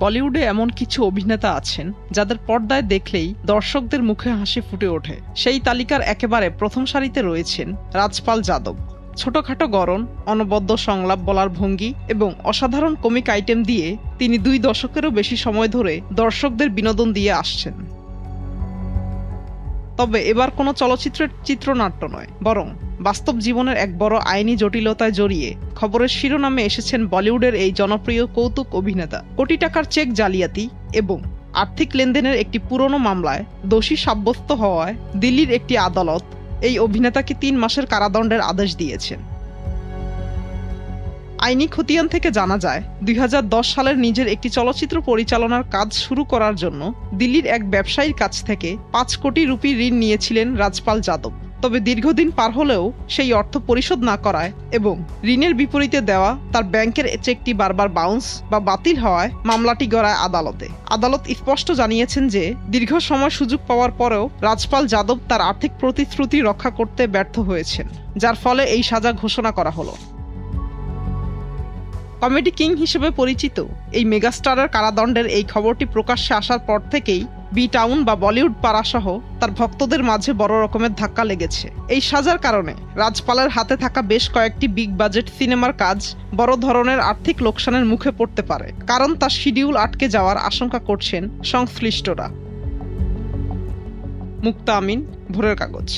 বলিউডে এমন কিছু অভিনেতা আছেন যাদের পর্দায় দেখলেই দর্শকদের মুখে হাসি ফুটে ওঠে। সেই তালিকার একেবারে প্রথম সারিতে রয়েছেন রাজপাল যাদব। ছোটখাটো গড়ন, অনবদ্য সংলাপ বলার ভঙ্গি এবং অসাধারণ কমিক আইটেম দিয়ে তিনি 2 দশকেরও বেশি সময় ধরে দর্শকদের বিনোদন দিয়ে আসছেন। তবে এবার কোনো চলচ্চিত্রের চিত্রনাট্য নয়, বরং বাস্তব জীবনের এক বড় আইনি জটিলতায় জড়িয়ে খবরের শিরোনামে এসেছেন বলিউডের এই জনপ্রিয় কৌতুক অভিনেতা। কোটি টাকার চেক জালিয়াতি এবং আর্থিক লেনদেনের একটি পুরনো মামলায় দোষী সাব্যস্ত হওয়ায় দিল্লির একটি আদালত এই অভিনেতাকে 3 মাসের কারাদণ্ডের আদেশ দিয়েছেন। আইনি খতিয়ান থেকে জানা যায়, 2010 সালের নিজের একটি চলচ্চিত্র পরিচালনার কাজ শুরু করার জন্য দিল্লির এক ব্যবসায়ীর কাছ থেকে 5 কোটি রুপি ঋণ নিয়েছিলেন রাজপাল যাদব। তবে দীর্ঘদিন পার হলেও সেই অর্থ পরিশোধ না করায় এবং ঋণের বিপরীতে দেওয়া তার ব্যাংকের চেকটি বারবার বাউন্স বা বাতিল হওয়ায় মামলাটি গড়ায় আদালতে। আদালত স্পষ্ট জানিয়েছেন যে দীর্ঘ সময় সুযোগ পাওয়ার পরেও রাজপাল যাদব তার আর্থিক প্রতিশ্রুতি রক্ষা করতে ব্যর্থ হয়েছেন, যার ফলে এই সাজা ঘোষণা করা হলো। কমেডি কিং হিসেবে পরিচিত এই মেগাস্টারের কারাদণ্ডের এই খবরটি প্রকাশ্যে আসার পর থেকেই বি টাউন বা বলিউড পাড়াসহ তার ভক্তদের মাঝে বড় রকমের ধাক্কা লেগেছে। এই সাজার কারণে রাজপালের হাতে থাকা বেশ কয়েকটি বিগ বাজেট সিনেমার কাজ বড় ধরনের আর্থিক লোকসানের মুখে পড়তে পারে, কারণ তার শিডিউল আটকে যাওয়ার আশঙ্কা করছেন সংশ্লিষ্টরা। মুক্তা আমিন, ভোরের কাগজ।